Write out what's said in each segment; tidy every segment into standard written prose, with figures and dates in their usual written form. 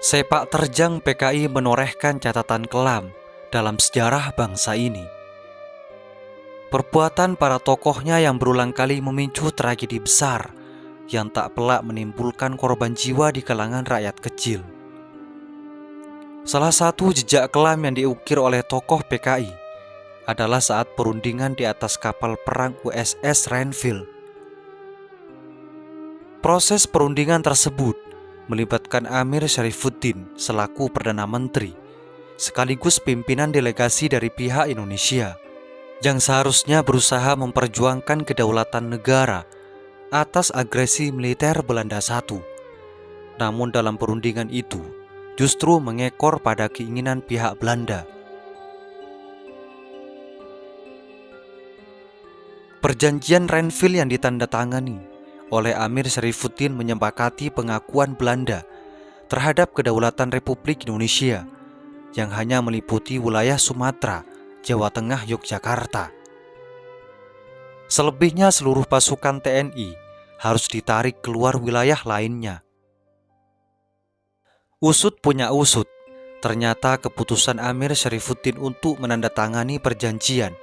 Sepak terjang PKI menorehkan catatan kelam dalam sejarah bangsa ini. Perbuatan para tokohnya yang berulang kali memicu tragedi besar yang tak pelak menimbulkan korban jiwa di kalangan rakyat kecil. Salah satu jejak kelam yang diukir oleh tokoh PKI adalah saat perundingan di atas kapal perang USS Renville. Proses perundingan tersebut melibatkan Amir Syarifuddin selaku Perdana Menteri, sekaligus pimpinan delegasi dari pihak Indonesia, yang seharusnya berusaha memperjuangkan kedaulatan negara atas agresi militer Belanda I. Namun dalam perundingan itu, justru mengekor pada keinginan pihak Belanda. Perjanjian Renville yang ditandatangani oleh Amir Syarifuddin menyepakati pengakuan Belanda terhadap kedaulatan Republik Indonesia yang hanya meliputi wilayah Sumatera, Jawa Tengah, Yogyakarta. Selebihnya seluruh pasukan TNI harus ditarik keluar wilayah lainnya. Usut punya usut, ternyata keputusan Amir Syarifuddin untuk menandatangani perjanjian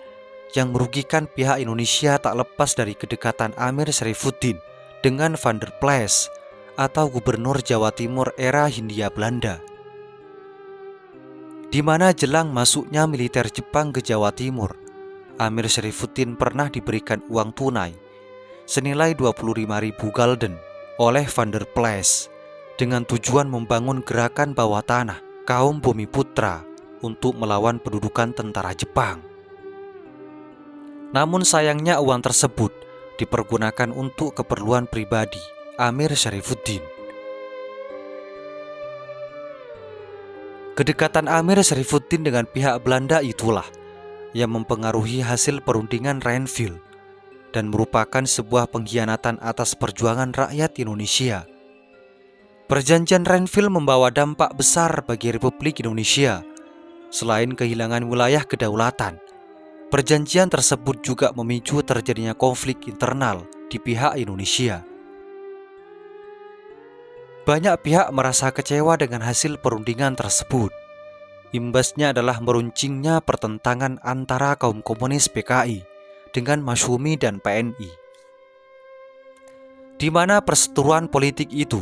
yang merugikan pihak Indonesia tak lepas dari kedekatan Amir Syarifuddin dengan Van der Plas atau Gubernur Jawa Timur era Hindia Belanda, di mana jelang masuknya militer Jepang ke Jawa Timur, Amir Syarifuddin pernah diberikan uang tunai senilai 25.000 gulden oleh Van der Plas dengan tujuan membangun gerakan bawah tanah kaum Bumiputra untuk melawan pendudukan tentara Jepang. Namun sayangnya uang tersebut dipergunakan untuk keperluan pribadi Amir Syarifuddin. Kedekatan Amir Syarifuddin dengan pihak Belanda itulah yang mempengaruhi hasil perundingan Renville dan merupakan sebuah pengkhianatan atas perjuangan rakyat Indonesia. Perjanjian Renville membawa dampak besar bagi Republik Indonesia. Selain kehilangan wilayah kedaulatan, perjanjian tersebut juga memicu terjadinya konflik internal di pihak Indonesia. Banyak pihak merasa kecewa dengan hasil perundingan tersebut. Imbasnya adalah meruncingnya pertentangan antara kaum komunis PKI dengan Masyumi dan PNI, di mana perseteruan politik itu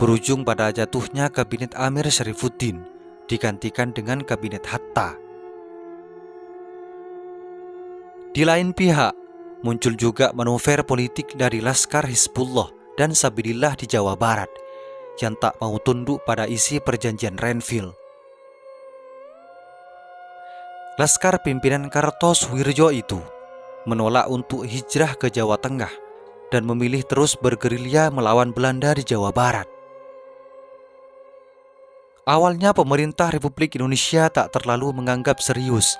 berujung pada jatuhnya kabinet Amir Syarifuddin digantikan dengan kabinet Hatta. Di lain pihak, muncul juga manuver politik dari Laskar Hizbullah dan Sabilillah di Jawa Barat yang tak mau tunduk pada isi perjanjian Renville. Laskar pimpinan Kartosoewirjo itu menolak untuk hijrah ke Jawa Tengah dan memilih terus bergerilya melawan Belanda di Jawa Barat. Awalnya pemerintah Republik Indonesia tak terlalu menganggap serius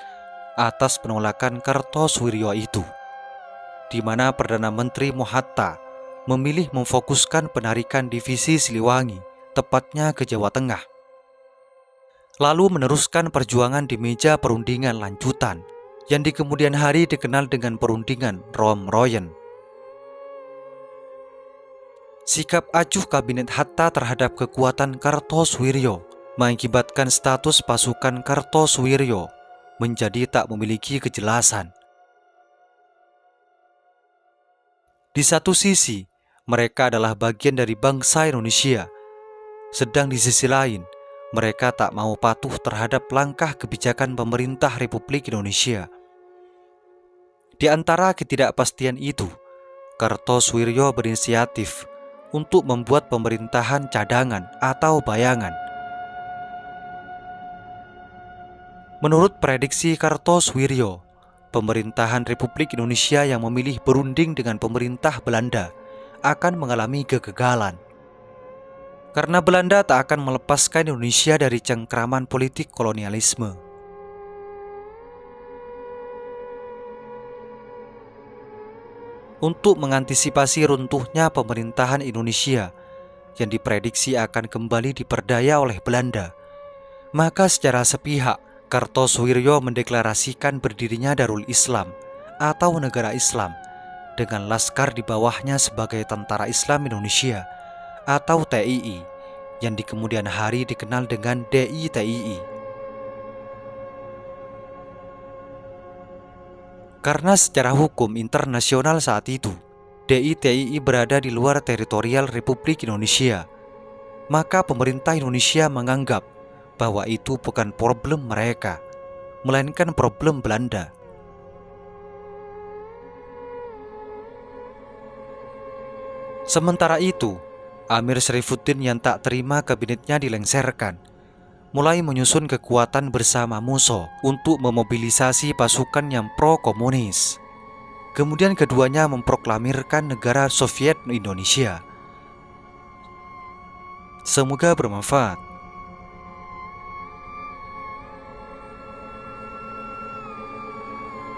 atas penolakan Kartosoewirjo itu, di mana Perdana Menteri Mohatta memilih memfokuskan penarikan divisi Siliwangi, tepatnya ke Jawa Tengah, lalu meneruskan perjuangan di meja perundingan lanjutan yang di kemudian hari dikenal dengan perundingan Rom-Royen. Sikap acuh kabinet Hatta terhadap kekuatan Kartosoewirjo mengakibatkan status pasukan Kartosoewirjo menjadi tak memiliki kejelasan. Di satu sisi, mereka adalah bagian dari bangsa Indonesia, sedang di sisi lain, mereka tak mau patuh terhadap langkah kebijakan pemerintah Republik Indonesia. Di antara ketidakpastian itu, Kartosoewirjo berinisiatif untuk membuat pemerintahan cadangan atau bayangan. Menurut prediksi Kartosoewirjo, pemerintahan Republik Indonesia yang memilih berunding dengan pemerintah Belanda akan mengalami kegagalan, karena Belanda tak akan melepaskan Indonesia dari cengkraman politik kolonialisme. Untuk mengantisipasi runtuhnya pemerintahan Indonesia yang diprediksi akan kembali diperdaya oleh Belanda, maka secara sepihak Kartosoewirjo mendeklarasikan berdirinya Darul Islam atau negara Islam dengan laskar di bawahnya sebagai Tentara Islam Indonesia atau TII yang di kemudian hari dikenal dengan DITII. Karena secara hukum internasional saat itu, DITII berada di luar teritorial Republik Indonesia, maka pemerintah Indonesia menganggap bahwa itu bukan problem mereka, melainkan problem Belanda. Sementara itu, Amir Syarifuddin yang tak terima kabinetnya dilengsarkan, mulai menyusun kekuatan bersama Musso untuk memobilisasi pasukan yang pro-komunis. Kemudian keduanya memproklamirkan negara Soviet Indonesia. Semoga bermanfaat.